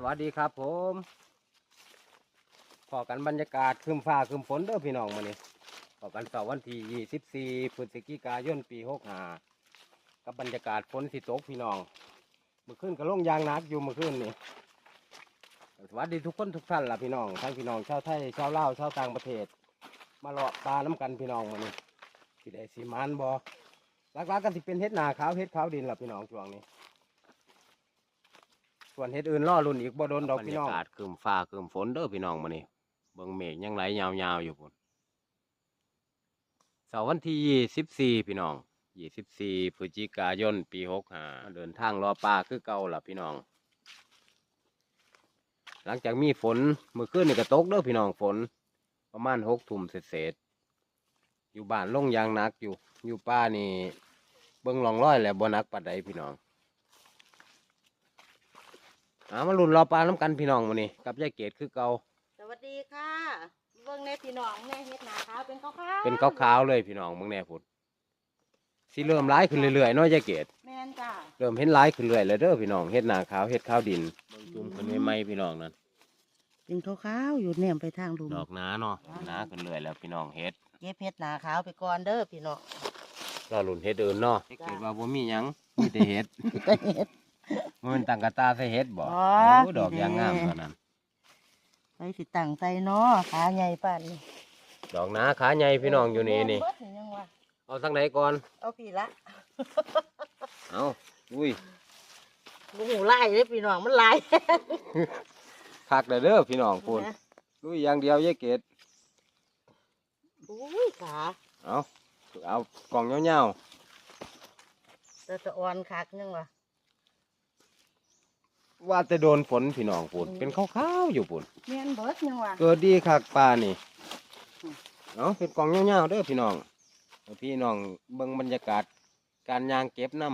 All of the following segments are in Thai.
วัสดีครับผมพอกันบรรยากาศครึ้มฟ้าครึ้มฝนเด้อพี่น้องมื้อนี้พอกันเสาร์วันที่24พฤศจิกายนปี65กับบรรยากาศฝนสิตกพี่น้องเมื่อคืนก็ลงยางหนักอยู่เมื่อคืนนี่สวัสดีทุกคนทุกท่านล่ะพี่น้องทั้งพี่น้องชาวไทยชาวลาวชาวต่างประเทศมาเลาะปลาน้ำกันพี่น้องมื้อนี้สิได้สิมานบ่หลักๆก็สิเป็นเฮ็ดนาขาวเฮ็ดขาวดินล่ะพี่น้องช่วงนี้ส่วนเฮ็ดอื่นล่อรุ่นอีกบ่โดนดอกพี่น้องบรรยากาศครึ้มฟ้าครึ้มฝนเด้อพี่น้องมื้อนี้เบิ่งเมฆยังไหลยาวๆอยู่พุ่นเสาร์วันที่24พี่น้อง24พฤศจิกายนปี65เดินทางรอปลาคือเก่าล่ะพี่น้องหลังจากมีฝนเมื่อคืนนี่ก็ตกเด้อพี่น้องฝนประมาณ6 ทุ่มเศษอยู่บ้านลงยางหนักอยู่ป่านี่เบิ่งร่องรอยแล้วบ่หนักปานใดพี่น้องมาลุ้นรอปลาน้ำกันพี่น้องมื้อนี้กับยายเกดคือเก่าสวัสดีค่ะเบิ่งในพี่น้องแม่เฮ็ดหนาขาวเป็นขาวๆเป็นขาวๆเลยพี่น้องเบิ่งแน่พุ่นสิเริ่มร้ายขึ้นเรื่อยๆเนาะยายเกดแม่นจ้าเริ่มเห็นร้ายขึ้นเรื่อยเลยเด้อพี่น้องเฮ็ดหน้าขาวเฮ็ดขาวดินเบิ่งจุ่มขึ้นใหม่ๆพี่น้องนั่นเป็นขาวๆอยู่แนมไปทางลุมดอกหนาเนาะหนาขึ้นเรื่อยแล้วพี่น้องเฮ็ดเก็บเฮ็ดหนาขาวไปก่อนเด้อพี่น้องรอลุ้นเฮ็ดอื่นเนาะเกิดว่าบ่มีหยังมีแต่เฮ็ดมันตั้งกระตาใส่เฮ็ดบ่โอ้ดอกยางงามเท่านั้นไปสิตั้งใจเนาะขาใหญ่ปานนี้ดอกหนาขาใหญ่พี่น้องอยู่นี่เอาทางไหนก่อนเอาพี่ละเอาอุ้ยบ่ฮู้ลายเด้อพี่น้องมันลายคักเด้อพี่น้องพูนลุยอย่างเดียวยายเกดอุ้ยขาเอากล่องยาวๆแต่สะอ่อนคักนึงว่ะว่าจะโดนฝนพี่น้องพูนเป็นขาวๆอยู่พูนแม่นเบิดยังว่ะเกิดดีคักปลานี่เอาเป็นกล่องยาวๆเด้อพี่น้องพี่น้องเบิ่งบรรยากาศการย่างเก็บน้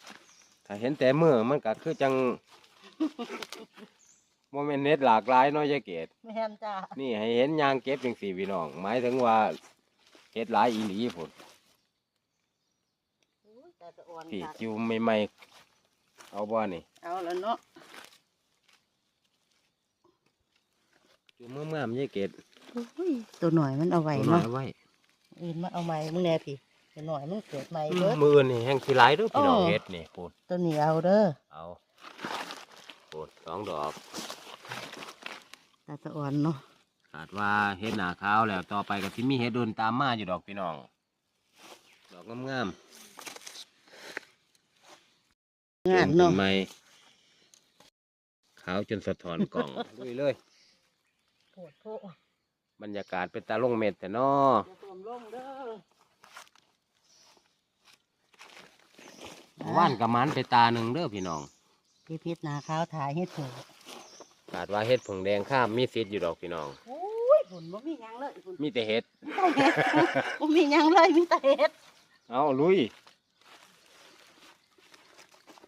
ำถ้าเห็นแต่มือมันก็คือจังโมเมนต์เน็ตหลากหลายน้อยยายเกดแม่นจ้านี่ให้เห็นย่างเก็บจังสี่พี่น้องหมายถึงว่าเฮ็ดหลายอีหลีพุ่นพี่จิวใหม่ๆเอาบ่นี่เอาแล้วเนาะจิวเมื่อๆยายเกดตัวหน่อยมันเอาไว้เนาะอื่นมาเอาใหม่มึงแน่พี่ตัวหน่อยมันเกิดใหม่เบิดมือนี่แห้งขี้หลายเด้อพี่น้องเฮ็ดนี่พูดตัวนี้เอาเด้อเอาพูด2 ดอกตาสะอ่อนเนาะขาดว่าเฮ็ดหน้าขาวแล้วต่อไปก็สิมีเฮ็ดโดนตามมาอยู่ดอกพี่น้องดอกงามงามเนาะใหม่ขาวจนสะท้อนกล่องลุยเลยบรรยากาศเป็นตาลงเม็ดแต่น้อว่านกับมันไปตาหนึ่งเด้อพี่น้องพี่พิษนาขาวถ่ายเฮ็ดเผงขาดว่าเฮ็ดผงแดงข้ามมีซีดอยู่ดอกพี่น้องโอ้ยผลบ่มียังเลยมีแต่เฮ็ดบ่มียังเลยมีแต่เฮ็ดเอาลุย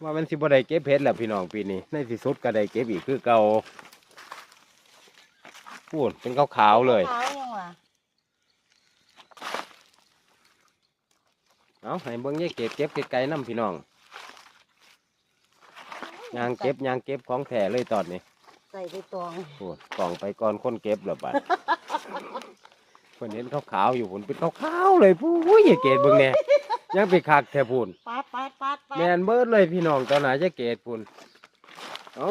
ว่ามันสิบ่ได้เก็บเฮ็ดแล้วพี่น้องปีนี้ในที่สุดก็ได้เก็บอีกคือเก่าพูดเป็นขาวๆเลยเอาให้เบิ่งยายเก็บไกลๆน้ำพี่น้องยางเก็บของแท้เลยตอนนี้ใส่ไปตองพูดกล่องไปก่อนคนเก็บหรอบัดคนเห็นขาวๆอยู่พุ่นเป็นขาวๆเลยพู้ยยายเก็บเบิ่งแน่ยังไปคักแท้พูนปัดแมนเบิดเลยพี่น้องตอนไหนยายเก็บพูนเอา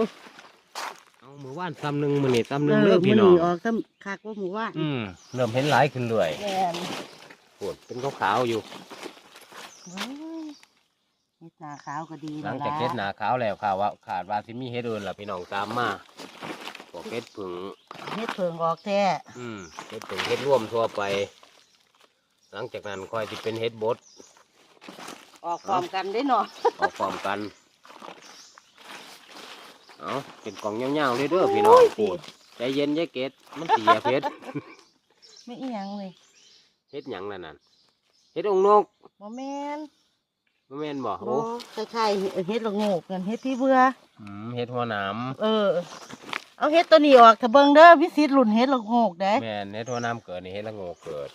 มือว่านตำหนึ่งมือนี่ตำหนึ่งเลิกพี่น้องออกซ้ำคักว่าหมู่ว่านเริ่มเห็นหลายขึ้นเลยแม่นปวดเป็นขาวๆอยู่เฮ็ดหนาขาวก็ดีหลังจากเฮ็ดหนาขาวแล้วค่ะว่าขาดว่าสิมีเฮ็ดอื่นล่ะพี่น้องตามมาพวกเฮ็ดผึ่งออกแท้เฮ็ดผึ่งเฮ็ดร่วมทั่วไปหลังจากนั้นค่อยสิเป็นเฮ็ดบดออกพร้อมกันได้เนาะออกพร้อมกันเอาเป็นกล่องยาวๆเลยเด้อพี่น้องปวดใจเย็นยายเกดมันเสียเพชรไม่อีหยังเลยเฮ็ดหยังนั่นเฮ็ดองนกบ่แม่นบ่โอ้คล้ายๆเฮ็ดละโงกกันเฮ็ดพี่เบื่อเฮ็ดหัวหนามเอาเฮ็ดตัวนี้ออกถ้าเบิ่งเด้อวิสิตรุ่นเฮ็ดละโงกได้แม่นเฮ็ดหัวหนามเกิดนี่เฮ็ดละโงกเกิด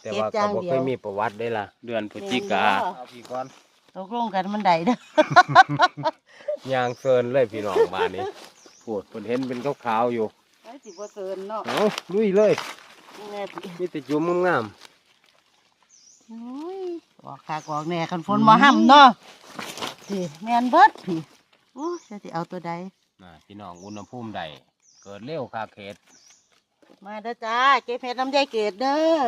แต่ว่าก็บ่เคยมีประวัติได้ล่ะเดือนพฤศจิกาเอาพี่ก่อน ตกลงกันมันได้เด้อย างเซินเลยพี่น้องบ้านนี้ปวดเพิ่นเห็นเป็นขาวๆอยู่ ไอ้สิบ่เซินเนาะ เอาลุยเลย แน่พี่ มีแต่จุ่มงาม โอ้ยออกคากออกแน่คันฝนมาห่ำเนาะพี่แม่นเบิดพี่โอ้ยจะสิเอาตัวใด ๆน่ะพี่น้องอุณหภูมิใดเกิดเร็วคาเขต มาเด้อจ้าเก็บเห็ดน้ำใจเกดเด้อ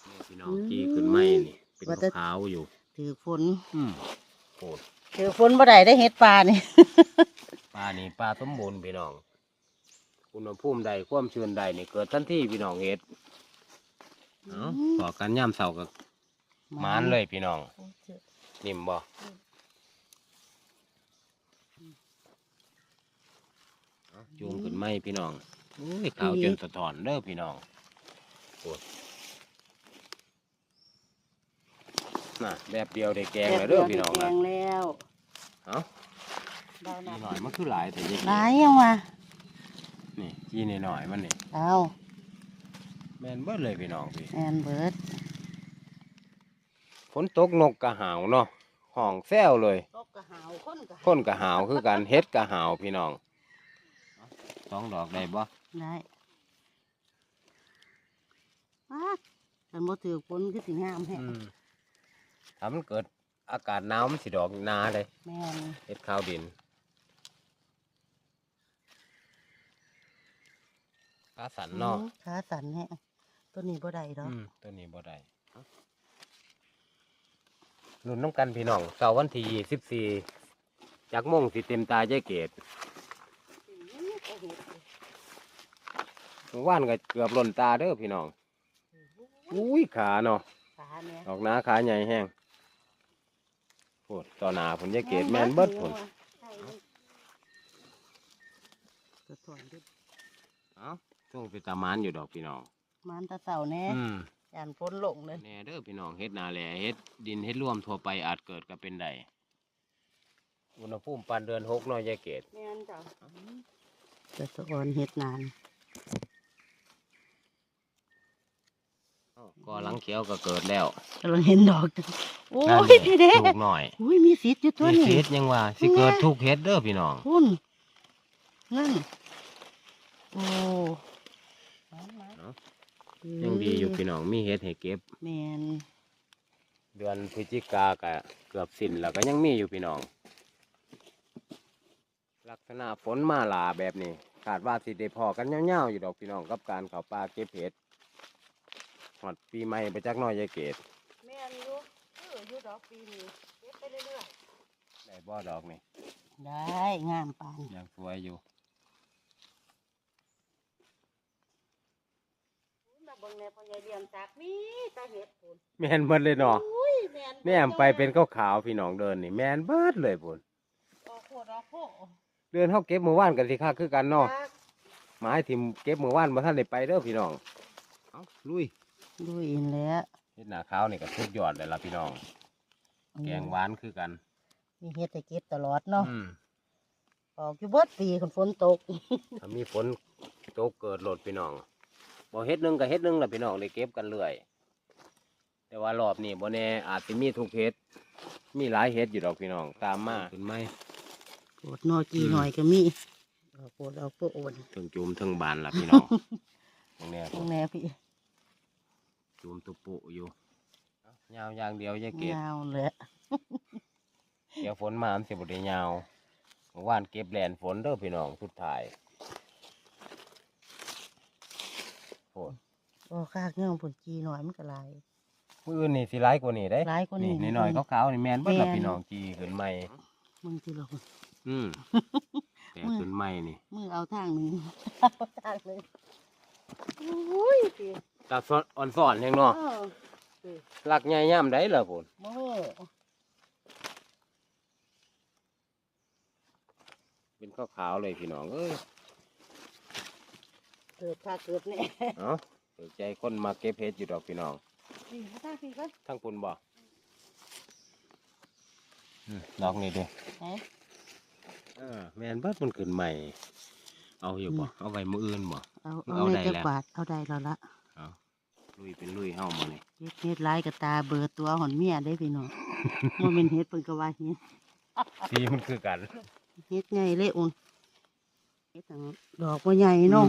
นี่พี่น้องจี้ขึ้นไม้นี่เป็น ว่าแต่ ขาวๆอยู่ ถือฝน โคตร ถือฝนบ่ได้ได้เห็ดปลานี่ ปลานี่ปลาสมบูรณ์พี่น้องอุณหภูมิใดความชื้นใดนี่เกิดทันทีพี่น้องเฮ็ดเอาต่อกันย่ำเสากับมานเลยพี่น้องนิ่มบ่เอาจูงขึ้นไม้พี่น้องอุ้ยขาวจนสะท้อนเด้อพี่น้องโอ้น่ะแบบเดียวได้แกงเลยเด้อพี่น้อง แก นะ งแล้ว เอา ได้ จี นะ หน่อยมันคือหลายแต่ยัง หลายยังวะ นี่จีหน่อยๆมันนี่ เอา แม่นเบิดเลยพี่น้องพี่ แอนเบิร์ด ฝนตกนกกระหาวเนาะห้องแซวเลย ตกกระหาวคนกระ คนกระหาวคือกันเฮ็ดกระหาวพี่น้องสองดอกได้บ่ ได้ว้าคันบ่ถือฝนคือสิงามแฮะ ถ้ามันเกิดอากาศหนาวมันสิดอกหนาเลย แม่น เฮ็ดข้าวดินขาสันเนาะ ขาสั่นแฮะตัวนี้บ่ได้ดอก ตัวนี้บ่ได้ลุ้นน้ำกันพี่น้องเสาร์วันที่24จักโมงสิเต็มตาใจเกตเมื่อวานก็เกือบหล่นตาเด้อพี่น้องอุ้ยขาเนาะ ขาเนี่ย ดอกหนาขาใหญ่แห้งโอ้ต่อหนาผลยาเกตแมนเบิดผล กระถวนด้วย เอ้าช่วงเป็นตามานอยู่ดอกพี่น้อง มันตะเสาแน่ยานฝนลงเลย แน่เด้อพี่น้องเฮ็ดนาแหล่เฮ็ดดินเฮ็ดร่วมทั่วไปอาจเกิดก็เป็นได้อุณหภูมิปานเดือน6เนาะยายเกต แม่นจ้ะจะสะออนเฮ็ดนาน ก็หลังเขียวก็เกิดแล้ว กำลังเห็นดอกโอ้ นั่น ยพี่เด้ ลูกหน่อย อุ้ยมีสีอยู่ตัว มี นี้ เฮ็ดยังว่าสิเกิดทุกเฮ็ดเด้อพี่น้อง คุณนั่นโอ้ ยังดีอยู่พี่น้องมีเฮ็ดให้เก็บ แม่น เดือนพฤศจิกาก็เกือบสิ้นแล้วก็ยังมีอยู่พี่น้อง ลักษณะฝนมาหลาแบบนี้คาดว่าสิได้พอกันยาวๆอยู่ดอกพี่น้องกับการเข้าป่าเก็บเห็ดหอดปีใหม่ไปจักหน้อยยายเกต แม่นอยู่อยู่ดอกปีนี้เก็บไปเรื่อย ได้บ่ดอกนี่ ๆได้งามปาน ยังสวยอยู่ มาเบิ่งในพ่อใหญ่เลี้ยงจากนี่ตาเห็ดพุ่น แม่นเบิดเลยเนาะ อุ้ยแม่น แม่มไปเป็นขาวๆพี่น้องเดินนี่แม่นเบิดเลยพุ่น ออกโคดออกโค เดินเฮาเก็บมื้อวานกันสิคักคือกันเนาะหมายถิ่มเก็บมื้อวานบ่ทันได้ไปเด้อพี่น้องเอ้าลุย ดูอินแล้ว เฮ็ดหน้าขาวนี่ก็สุดยอดเลยล่ะพี่น้องแกงหวานคือกัน มีเฮ็ดให้เก็บตลอดเนาะ อืม ออกอยู่เบิดปีคันฝนตก ถ้ามีฝนตกเกิดโหลดพี่น้องบ่เฮ็ดหนึงก็เฮ็ดหนึงล่ะพี่น้องได้เก็บกันเรื่อยแต่ว่ารอบนี้บ่แน่อาจสิมีทุกเฮ็ดมีหลายเฮ็ดอยู่ดอกพี่น้องตามมาขึ้นไหม โคดนอจีหน่อยก็มีออกโคดออกโปโอน ถึงจุ่มถึงบานล่ะพี่น้องตรงเนี้ย ตรงแน่พี่ จุ่มตุปุอยู่ยาวอย่างเดียวยายเกด ยาวเลย เดี๋ยวฝนมามันสิบ่ได้ยาวเมื่อวานเก็บแลนฝนเด้อพี่น้องสุดท้ายโอ้ โอ้คากเงี้ยผลจีหน่อยมันก็หลาย มื้ออื่นนี่สิหลายกว่านี้ได้ หลายกว่านี้ นี่น้อยๆขาวๆนี่แม่นเบิดล่ะ แม่น พี่น้องจีขึ้นใหม่ มึงจีเรา อืมแต่ขึ้นใหม่นี่ มือเอาทางหนึ่ง เอาทางหนึ่งอุ้ยพี่ ตาอ่อนสอนแฮงเนาะ เออพี่ หลักใหญ่ย่ำได้ล่ะพุ่น โม่ เป็นขาวๆเลยพี่น้องเอ้ย เกิดค่ะเกิดเนี่ย เอ้าเปิดใจคนมาเก็บเฮ็ดอยู่ดอกพี่น้อง นี่มาทางพี่ก่อน ทั้งปุ่นบ่ดอกนี้เด้ ไหน แม่นเบิดมันขึ้นใหม่ เอาอยู่บ่ เอาไว้มื้ออื่นบ่ เอา เอา ใน ได้ จัก แล้ว บาทเอาได้แล้วละ เอาลุยเป็นลุยเฮามานี่ เฮ็ดลายกับตาเบิดตัวหอนเมียได้พี่น้อง มันเป็นเฮ็ดเพิ่นก็ว่าเฮ็ด สีมันคือกัน เฮ็ดใหญ่เลยอุ่นเฮ็ดทั้งดอกบ่ใหญ่เนาะ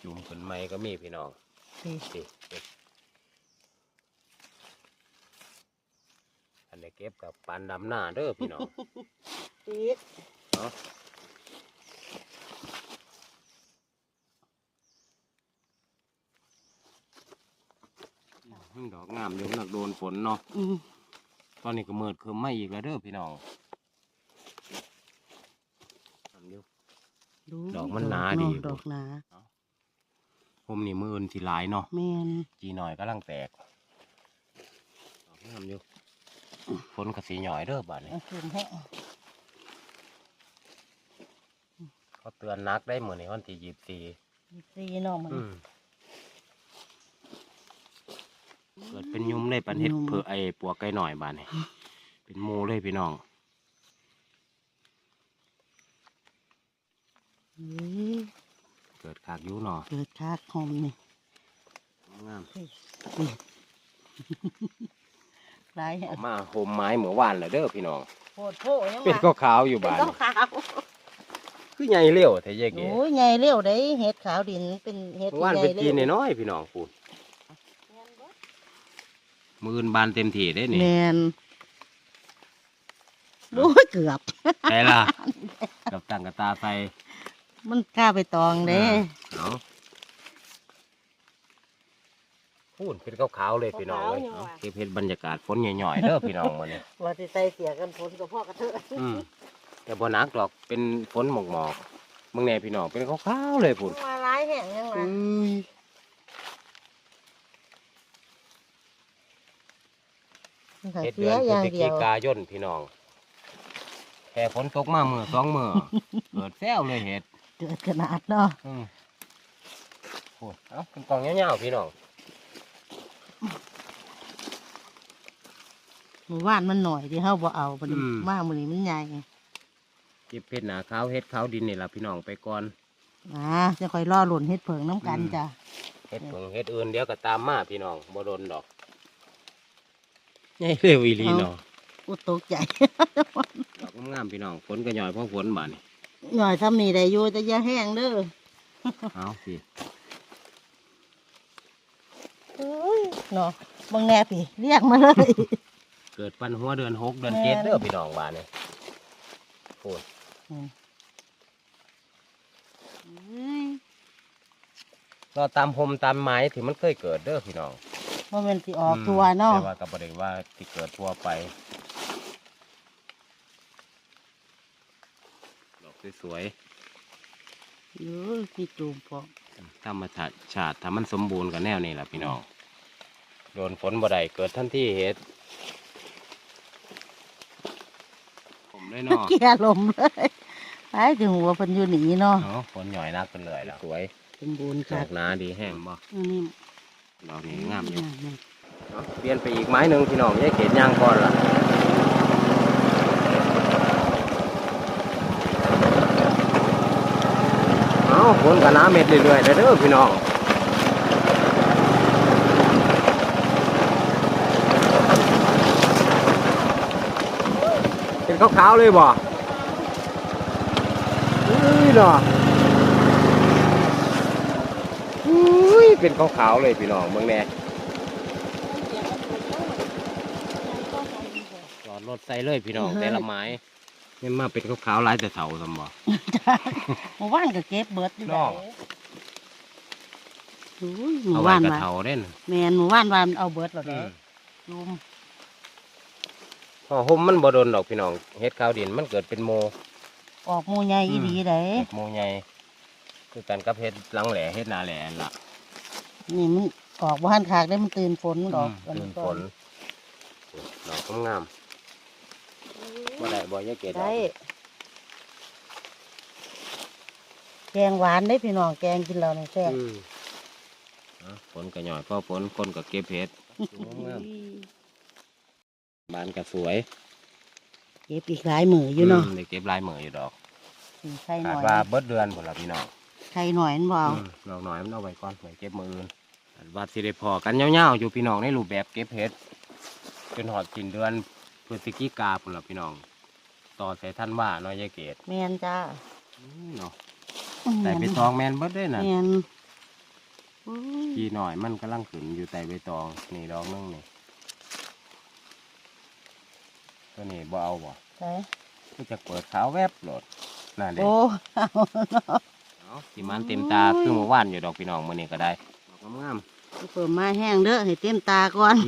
จุ่มขึ้นไม้ก็มีพี่น้อง นี่ สิอันนี้เก็บกับปานดำหน้าเด้อพี่น้อง ติด เนาะดอกงามอยู่หนักโดนฝนเนาะ ตอนนี้ก็มืดคืมไม่อีกแล้วเด้อพี่น้องทำอยู่ ดอกมันหนาดี ดอกหนา ผมนี่มืออื่นสิหลายเนาะ แม่น จีหน่อยก็ลังแตกดอกงามอยู่ฝนก็สีหน่อยเด้อบ้านนี้ เอาจุ่มให้ เขาเตือนนักได้เหมือนในวันที่สีเนาะมัน เกิดเป็นยุ่มเลยปันเห็ดเผื่อไอ้ปัวไก่หน่อยบ้านนี้เป็นหมูเลยพี่น้อง เฮ้ย เกิดขากอยุ่เนาะ เกิดคากหอมนี่ งาม นี่ หลาย ออกมาโฮมไม้เหมือนว่านเลยเด้อพี่น้อง โพดโพยัง เป็นก็ขาวอยู่ เป็น บ้าน ต้องขาว คือใหญ่เลี้ยวแต่แยกเก๋ โอ้ยใหญ่เร็วได้เห็ดขาวดินเป็นเห็ดที่ ว่าน ใหญ่ เป็น เร็ จี วน น้อยๆพี่น้องพูดมืออื่นบานเต็มที่ได้นี่ แมนโอ้ยเกือบ ใช่ล่ะกับตั้งกระตาใส่ มันกล้าไปตองเด้ เอาพูดเป็นขาวๆเลยพี่น้องเลยเอาเก็บเห็ดบรรยากาศฝนหน่อยๆเด้อพี่น้องมาเนี่ย ว่าสิใส่เสียกันฝนกับพ่อกระเทอะ แต่บ่หนักหรอกเป็นฝนหมอกๆมึงแน่พี่น้องเป็นขาวๆเลยพูด มาร้ายแห้งยังไงเห็ด เสี เดื ย อนพ อ ฤ ย่าง ศ เดี จิ ยว กายนพี่น้องแค่ฝนตกมามือสองมือ เกิดแซวเลยเห็ด เกิดขนาดเนาะ โอ้ยเอาเป็นกล่องเงาวๆพี่น้อง หมู่บ้านมันหน่อยที่เฮาบ่เอาบัดนี้มากมื้อนี้มันใหญ่ เก็บเห็ดหนาขาวเห็ดขาวดินนี่ล่ะพี่น้องไปก่อน จะค่อยล่อหล่นเฮ็ดเผิงน้ำกันจ้ะ เห็ดผงเห็ดอื่นเดี๋ยวก็ตามมาพี่น้องบ่โดนดอกใหญ่เร็วอีหลีเนาะ อุตกใจ ดอกงามๆพี่น้องฝนก็หย่อยเพราะฝนบาดนี่ หน่อยทำนี่ได้อยู่แต่อย่าแห้งเด้อ เอาสิ เอ้ยเนาะบางแน่พี่เรียกมาเลย เกิดปันหัวเดือน6เดือน7เด้อพี่น้องบาดนี่โอ้ย เราตามพรมตามไม้ที่มันเคยเกิดเด้อพี่น้อง ว่ามันสิออกตัวเนาะ แต่ว่ากับประเด็นว่าที่เกิดทั่วไปดอกสวย พี่จูมพอ ๆธรรมชาติถ้ามันสมบูรณ์กับแนวนี้แหละพี่น้องโดนฝนบ่ได้เกิดทันทีเห็ดผมเลยเนาะ แก่ลมเลยหายถึงหัวเพันอยู่หนีเนาะ ฝนหย่อยนักกันเลยแล้วสวย สมบูรณ์ ด ค่ะ อกหนาดีแห้งบ่ นี่ ดอกนี้งามอยู่เปลี่ยนไปอีกไม้หนึ่งพี่น้องยายเขตย่างก่อนล่ะเอาฝนกับน้ำเม็ดเรื่อยๆเด้อพี่น้องเป็นขาวๆเลยบ่อุ้ยเนาะอุ้ยเป็นขาวๆเลยพี่น้องเมืองแน่จอดรถใส่เลยพี่น้องแต่ละไม้เนี่ยมาเป็นขาวๆหลายแต่เสาสมบ่ หมู่บ้านก็เก็บเบิดอยู่ น้อง หมู่ เอาไว้ บ้าน กระ ว่า เถาเด่น แมนหมู่บ้านว่ามันเอาเบิดหรอเด้จูม พอห่มมันบ่โดนดอกพี่น้องเฮ็ดขาวดินมันเกิดเป็นโม ออกหมู่ใหญ่อีหลีเด้ เฮ็ดโมใหญ่คือกันกับเฮ็ดหลังแหล่เฮ็ดหนาแหล่นั่นล่ะ นี่มันออกบ้านขากได้มันตื่นฝนดอก ตื่นฝนดอกงามๆบ่ได้บ่ยายเกดดอก ได้แกงหวานได้พี่น้องแกงกินแล้วนี่แซ่บ ฝนก็หย่อยพอฝนคนก็เก็บเห็ดงามบ้านก็สวย เก็บอีกหลายมืออยู่เนาะ ได้เก็บลายมืออยู่ดอก ไข่ห คา น่ ด อย ว่าเบิดเดือนพุ่นล่ะพี่น้อง ไข่หน่อยมันบ่เอา ดอกน้อยมันเอาไว้ก่อนไว้เก็บมืออื่นคาดว่าสิได้พอกันยาวๆอยู่พี่น้องในรูปแบบเก็บเห็ด จนหอดสิ้นเดือนพฤศจิกาพุ่นล่ะพี่น้องต่อใส่ท่านว่าเนาะยายเกด แมนจ้า เนาะใส่ใบตองแมนเบิดด้วยน่ะ แมนอุ้ย พี่หน่อยมันกำลังขึ้นอยู่ใต้ใบตองนี่ดอกนึงนี่ตัวนี้บ่เอาบ่ ใช่ ก็จะเปิดขาวแวบโหลดนั่นเด้ โอ้ เอาสิมันเต็มตาคือเมื่อวานอยู่ดอกพี่น้องมื้อนี้ก็ได้ดอกงาม เปิดมาแห้งเด้อให้เต็มตาก่อน ๆ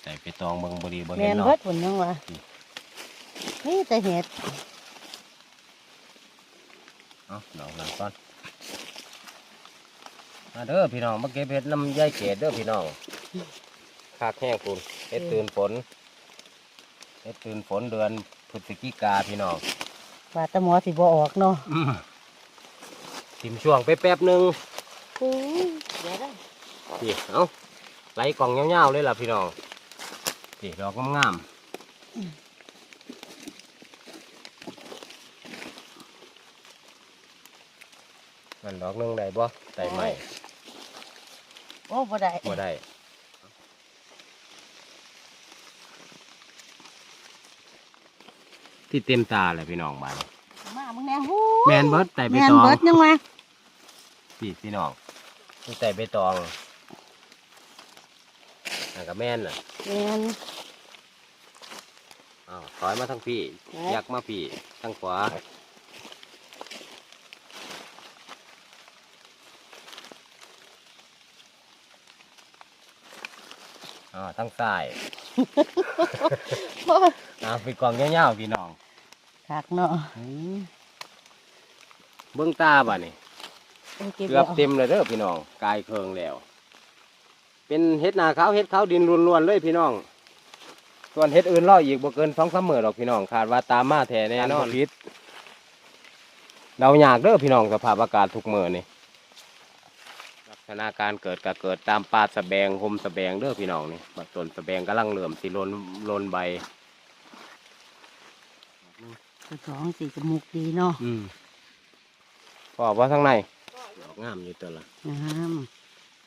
ใส่ไปตองเบิ่งบ่ดีบ่ แม เห็น น เนาะ เบิดผลยังวะนี่แต่เห็ด เอาดอกนั้นก่อนมาเด้อพี่น้องมาเก็บเห็ดน้ำยายเกดเด้อพี่น้องคากแห้งคุณเห็ดตื่นฝนเห็ดตื่นฝนเดือนพฤศจิกาพี่น้อง บาดแตะหมอสิบ่ออกเนาะ ทิมช่วงไปแป๊บหนึง โอ้ยเดี๋ยวได้ นี่เอาไหลกล่องยาวๆเลยล่ะพี่น้องนี่ดอกงามๆมันดอกหนึงได้บ่ได้ไหม โอ้บ่ได้ บ่ได้ที่เต็มตาเลยพี่น้องบ้าน มามึงแน่ฮู้ แมนเบิร์ดแต่ใบ แมน ตอง เบิดยังวะ พี่น้องนี่แต่ใบตองนั่นก็แม่นน่ะ แมน อ้าวถอยมาทางพี่ ไหน ยักมาพี่ทางขวาทางซ้าย โอ้ย ไปกล่องเงี้ยวๆพี่น้อง คักเนาะ เบื้องตาบ่นี่ โอ้ยเก็บ เกือบ แล้ว เต็มเลยเด้อพี่น้องกายเคืองแล้ว เป็นเห็ดนาขาวเห็ดขาวดินล้วนๆเลยพี่น้อง ส่วนเห็ดอื่นรออีกบ่เกิน2-3 มื้อหรอกพี่น้องคาดว่าตามมาแท้แน่นอนพิษเราอยากเด้อพี่น้องสภาพอากาศทุกมื้อนี่ลักษณะการเกิดก็เกิดตามป่าสะแบงห่มสะแบงเด้อพี่น้องนี่บัดต้นสะแบงกำลังเริ่มสิลนใบ ตัวสองสีจมูกดีเนาะ พอว่าข้างในดอกงามอยู่ตัวละ งาม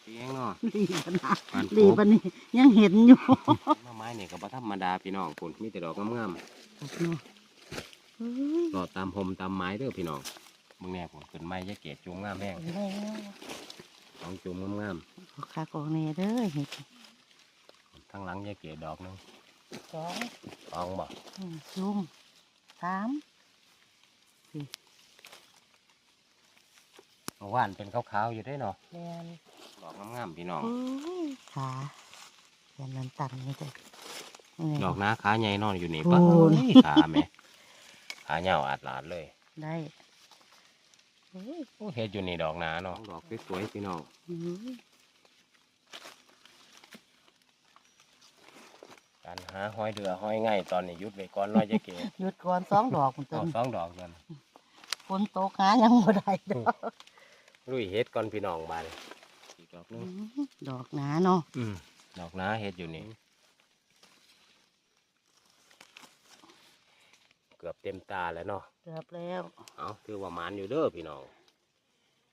เพียงเนาะ ดีขนาด ปาน ดี โคบ ปานนี้ยังเห็นอยู่ ต้นไม้นี่ก็บ่ธรรมดาพี่น้องคุณมีแต่ดอกงาม เนาะเฮ้ย ๆรอตามห่มตามไม้เด้อพี่น้องมึงแน่ผมขึ้นไม้ยะเกศจุงงามแห้ง แล้ว ของจุงงาม ขอคักออกแน่เด้อเห็ด ๆทางหลังยะเกศดอกหนึง สอง ตองบ่ จุ่มสาม เมื่อวานเป็นขาวๆอยู่ได้เนาะ แมน ดอกงามๆพี่น้อง โอ้ยขาแมนนั้นตันนี่เด้อ ดอกนาขาใหญ่นอนอยู่นี่ โอ้ ปะ ย ขาแม่ขาเหยาวอาดหลาดเลย ได้โอ้ย โอ้เฮ็ดอยู่นี่ดอกนาเนาะดอกสวยๆพี่น้อง อื้อ การหาหอยเดือหอยง่ายตอนนี้หยุดไว้ก่อนเน้อยยะเกศ หยุดก่อนสองดอกมันต้ เอา น 2 ดอกกัน ฝนตกหายังบ่ได้ดอก ลุยเฮ็ดก่อนพี่น้องบาดนี้อีกดอกหนึง ดอกหนาเนาะ ดอกนาเฮ็ดอยู่นี่เกือบเต็มตาแล้วเนาะ เกือบแล้ว เอาถือว่าหมานอยู่เด้อพี่น้อง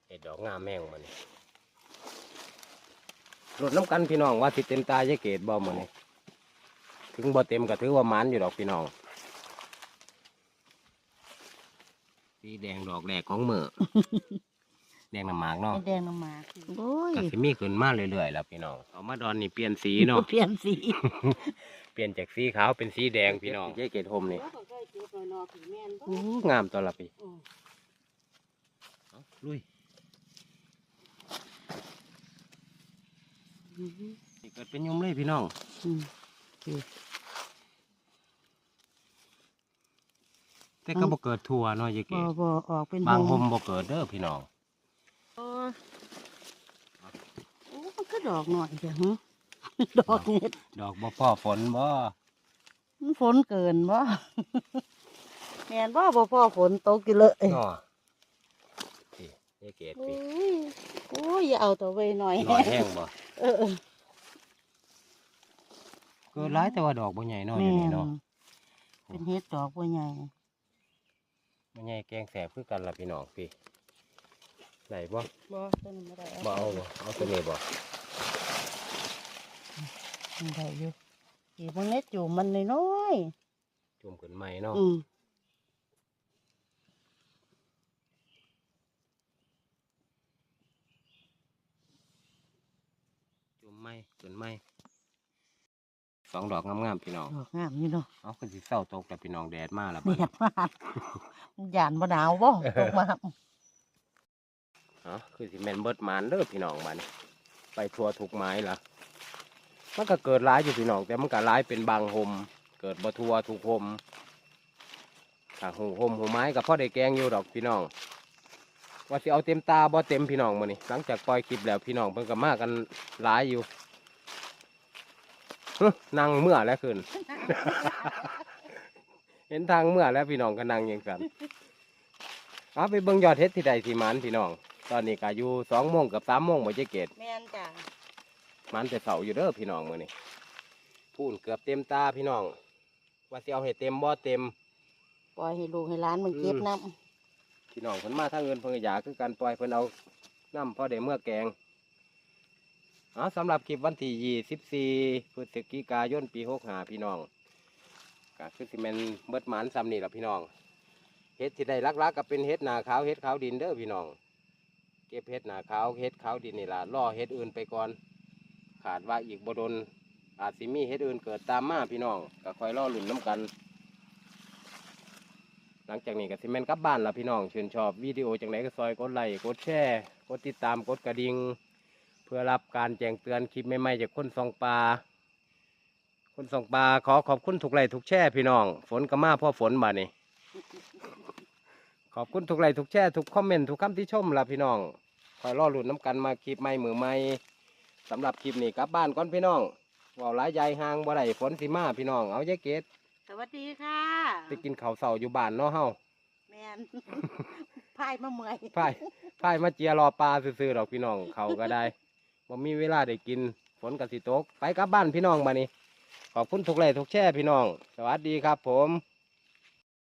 เห็ดดอกงามแม่งมันรดน้ำกันพี่น้องว่าสิเต็มตายายเกดบ่มันนี่ถึงบ่เต็มก็ถือว่าหมานอยู่ดอกพี่น้องสีแดงดอกแรกของมือ แดงน้ำหมากเนาะ ไอ้แดงน้ำหมากโอ้ย ก็สิมีขึ้นมาเรื่อยๆแล้วพี่น้องเอามาดอนนี่เปลี่ยนสีเนาะ เปลี่ยนสี เปลี่ยนจากสีขาวเป็นสีแดงพี่น้องยายเกดโฮมนี่อู้งามตัวละพี่เอาลุย นี่เกิดเป็นยมเลยพี่น้อง แต่ก็บ่เกิดทั่วเนาะยายเก บ่ ศ บ่ออกเป็น บาง ห ห่ ง มบ่เกิดเด้อพี่น้อง โอ้มันก็ดอกหน่อยเดียวหึ ดอกเห็ด ดอกบ่พ่อฝนบ่ มันฝนเกินบ่ แม่นบ่บ่พอฝนตกอยู่เลย เนาะพี่ยายเกศ โอ้ พี่ ยโอ้ยอย่าเอาตัวไว้หน่อย หน่อยแห้งบ่ เออ เกิดหลายแต่ว่าดอกบ่ใหญ่เนาะอ แม่ ยู่นี่ น เนาะ เป็นเห็ดดอกบัวใหญ่ บ่ใหญ่แกงแสบคือกันล่ะพี่น้องพี่ได้บ่ บ่ต้นบ่ได้ บ่เอาบ่เอาตัวนี้บ่ มันได้อยู่อีบางเน็ตอยู่มันน้อย จุ่มขึ้นใหม่เนาะ ๆจุ่มใหม่ขึ้นใหม่2 ดอกงามๆพี่น้อง ดอกงามอยู่เนาะ เอาคือสิเศร้าตกแต่พี่น้องแดดมาแล้ว แดดมากมันหยานบ่หนาวบ่ตกมา คือสิแม่นเบิดหมานเด้อพี่น้องมานี่ไปทั่วทุกไม้ล่ะมันก็เกิดร้ายอยู่พี่น้องแต่มันก็ร้ายเป็นบางหมเกิดบ่ทั่วทุกหมถ้าหูไม้ก็พอได้แกงอยู่ดอกพี่น้องว่าสิเอาเต็มตาบ่เต็มพี่น้องมื้อนี้หลังจากปล่อยคลิปแล้วพี่น้องเพิ่นก็มากันหลายอยู่นั่งเมื่อแล้วขึ้น เห็นทางเมื่อแล้วพี่น้องก็นั่งอย่างกันเอาไปเบิ่งยอดเฮ็ดที่ใดที่หมันพี่น้องตอนนี้ก็อยู่2 โมงกับ3 โมงบ่เจ๊เกต แม่นจ้ะ มันแต่เสาอยู่เด้อพี่น้องมื้อนี้พูนเกือบเต็มตาพี่น้องว่าสิเอาให้เต็มบ่เต็ม ปล่อยให้ลูกให้หลานมันเก็บน้ พี่น้องเพิ่นมาทางเงินเพิ่นก็อยากคือการปล่อยเพิ่นเอาน้ำพอได้เมื่อแกงสำหรับคลิปวันที่24พฤศจิกายนปี65พี่น้องก็คือสิแม่นเบิดหมานซ้ำนี่ล่ะพี่น้องเฮ็ดที่ได้ลักๆก็เป็นเฮ็ดหนาขาวเฮ็ดขาวดินเด้อพี่น้องเก็บเฮ็ดหนาขาวเฮ็ดขาวดินนี่ล่ะล่อเฮ็ดอื่นไปก่อนขาดว่าอีกบ่ดนอาจสิมีเฮ็ดอื่นเกิดตามมาพี่น้องก็คอยรอลุ้นน้ำกัน หลังจากนี้ก็สิแม่นกลับบ้านละพี่น้องชื่นชอบวิดีโอจังไหนก็ซอยกดไลค์กดแชร์กดติดตามกดกระดิ่งเพื่อรับการแจ้งเตือนคลิปใหม่ๆจากคนส่องปลาขอขอบคุณทุกไลค์ทุกแชร์พี่น้องฝนก็มาเพราะฝนมานี่ ขอบคุณทุกไลค์ทุกแชร์ทุกคอมเมนต์ทุกคำที่ชมละพี่น้องคอยรอลุ้นน้ำกันมาคลิปใหม่มือใหม่สำหรับคลิปนี้กลับบ้านก่อนพี่น้องว่าวหลายใหญ่ห่างบ่ได้ฝนสิมาพี่น้องเอาใจเกต ำสวัสดีค่ะ ไปกินข้าวเสาอยู่บ้านเนาะเฮา แม่น พายมาเมื่อย พ่ายมาเจียรอปลาซื่อๆดอกพี่น้องเขาก็ได้บ่มีเวลาได้กินฝนก็สิตกไปกลับบ้านพี่น้องมานี่ขอบคุณทุกไลค์ทุกแชร์พี่น้องสวัสดีครับผม